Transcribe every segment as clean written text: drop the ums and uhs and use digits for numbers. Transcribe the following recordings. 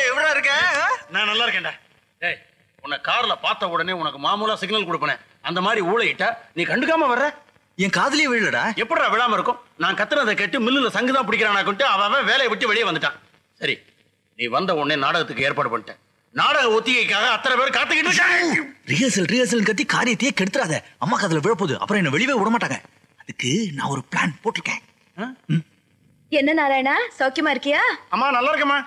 எப்படா இருக்க? நான் நல்லா இருக்கேன்டா. டேய், உன்னை கார்ல பார்த்த உடனே உனக்கு மாமூலா சிக்னல் கொடுப்பேன். அந்த மாதிரி ஊளையிட்டா நீ கண்டுக்காம வர்ற. என் காதலியே விழலடா. எப்படா விழாம இருக்கும்? நான் கத்துறதை கேட்டு மில்லுல சங்குதான் பிடிக்கிறானாக்கிட்டு அவன் வேலையை விட்டு வெளியே வந்துட்டான். சரி, நீ வந்த உடனே நாடகத்துக்கு ஏற்பாடு பண்ணிட்டேன். நாடக ஒத்திகைக்காக அத்தனை பேர் காத்துக்கிட்டு இருக்காங்க. ரிஹர்சல் கத்தி காரியத்தையே கெடுத்துறாத. அம்மா காதுல விழப்போகுது, அப்புறம் என்ன வெளியே விட மாட்டாங்க. அதுக்கு நான் ஒரு பிளான் போட்டிருக்கேன். என்ன நாராயணா, சௌக்கியமா இருக்கியா? அம்மா நல்லா இருக்கேம்மா.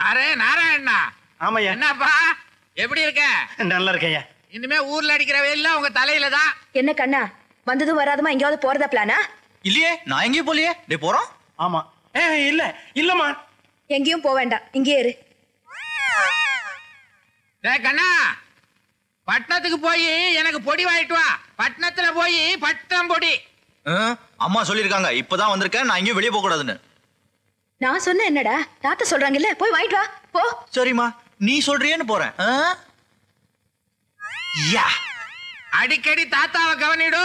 அரே நாராயணா. ஆமாய்யா. என்னப்பா எப்படி இருக்க? நல்லா இருக்கேன்யா. இனிமே ஊர்ல அடிக்கிற வெயில்லாம் உங்க தலையில தான். என்ன கண்ணா, வந்ததும் வராதமா எங்கேயாவது போறதா பிளானா? இல்லையே, நான் எங்கேயும் போலியே. டே போறோம். ஆமா. இல்லம்மா, எங்கேயும் போக வேண்டாம், இங்கே இரு. கண்ணா, பட்டணத்துக்கு போய் எனக்கு பொடி வாங்கிட்டு வா. பட்டணத்துல போய் பட்டம் பொடி. அம்மா சொல்லிருக்காங்க, இப்பதான் வந்திருக்கேன், நான் எங்கேயும் வெளியே போக கூடாதுன்னு. நான் சொன்ன என்னடா, தாத்தா சொல்றாங்கல்ல, போய் வாங்கிட்டு வா போ. சரிம்மா, நீ சொல்றியேன்னு போறேன். அடிக்கடி தாத்தாவை கவனிடு.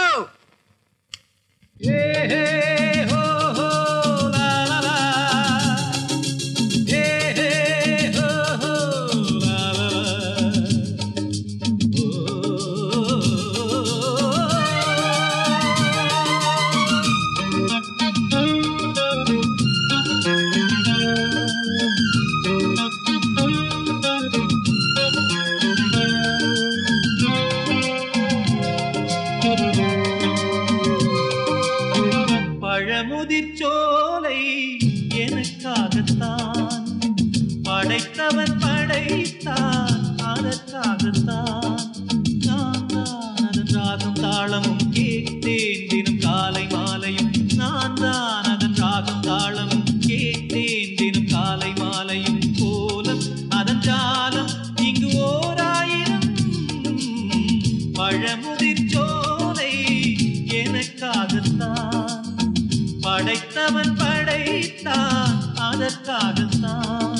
பழமுதிர்ச்சோலை எனக்காகத்தான் படைத்தவன் படைத்தான், அதற்காகத்தான் நான் தான் அதன் ராகம் தாளமும் கேட்டேன் தினம் காலை மாலையும். நான் தான் அதன் ராகம் தாளமும் கேட்டேன் தினம் காலை மாலையும். கோலம் அதன் ஜாலம் இங்கு ஓராயிரம். பழமுதிர்ச்சோலை எனக்காகத்தான் படைத்தவன் படைத்தான், அதற்காகத்தான்.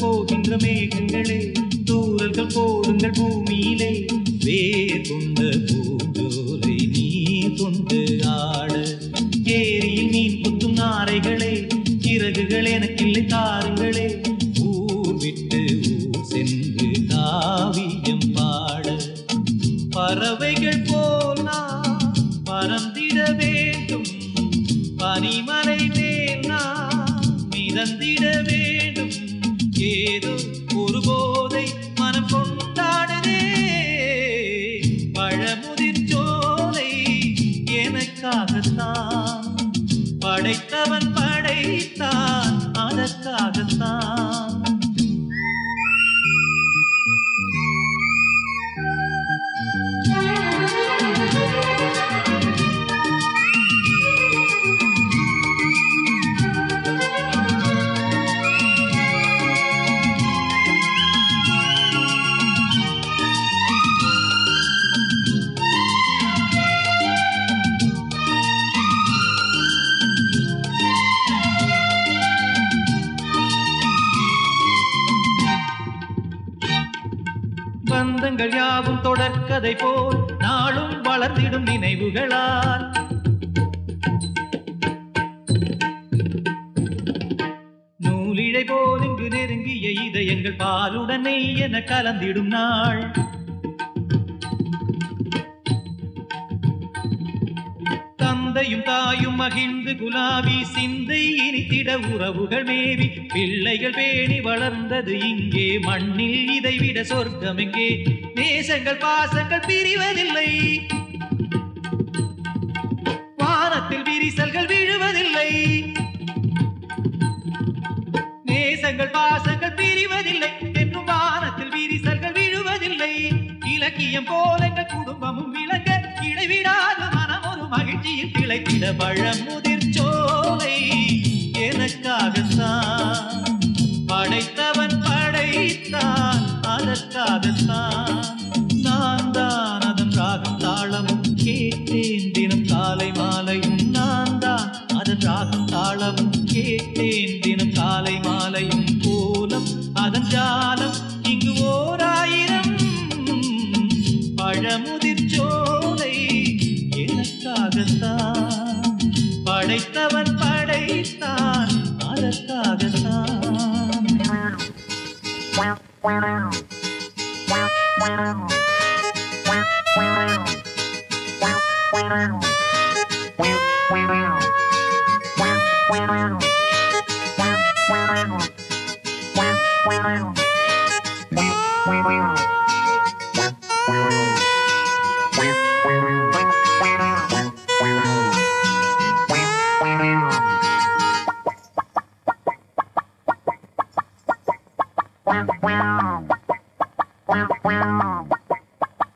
போகின்ற மேகங்களே, தூரல்கள் போடுங்கள் பூமியிலே. வேர் கொண்ட பூஞ்சோலை நீ கொண்டு ஆட. ஏரியில் மீன் குத்தும் நாரைகளே, இறகுகள் எனக்கில்லை தாருங்களே. ஊர் விட்டு ஊர் சென்று காவியம் பாட. பறவைகள் போல் நான் பறந்திட வேண்டும், பனிமலை மேல் நான் மிதந்திட வேண்டும். ஏதோ ஒரு போதை மனம் கொண்டாடுதே. பழமுதிர்ச்சோலை எனக்காகத்தான் படைத்தவன் படைத்தான், அதற்காகத்தான். பந்தங்கள் யாவும் தொடர்கதை போல் நாளும் வளர்ந்திடும் நினைவுகளால். நூலிழை போல் இங்கு நெருங்கிய இதயங்கள் பாலுடனே என கலந்திடும் நாள். தந்தையும் தாயும் மகிழ்ந்து குலாவி சிந்தை இனித்திட உறவுகள் மேவி. பிள்ளைகள் பேணி வளர்ந்தது இங்கே, மண்ணில் இதைவிட சொர்க்கம் எங்கே. நேசங்கள் பாசங்கள் பிரிவதில்லை, வானத்தில் விரிசல்கள் விழுவதில்லை. நேசங்கள் பாசங்கள் பிரிவதில்லை என்றும் வானத்தில் விரிசல்கள் விழுவதில்லை. இலக்கியம் போல எங்கள் குடும்பமும் விளங்க இடைவிடாது மனம் ஒரு மகிழ்ச்சியில் திளைத்திட. பழமுதிர்ச்சோலை எனக்காகத்தான் அதற்காகத்தான் படைத்தவன் படைத்தான் அதற்காகத்தான் Wow.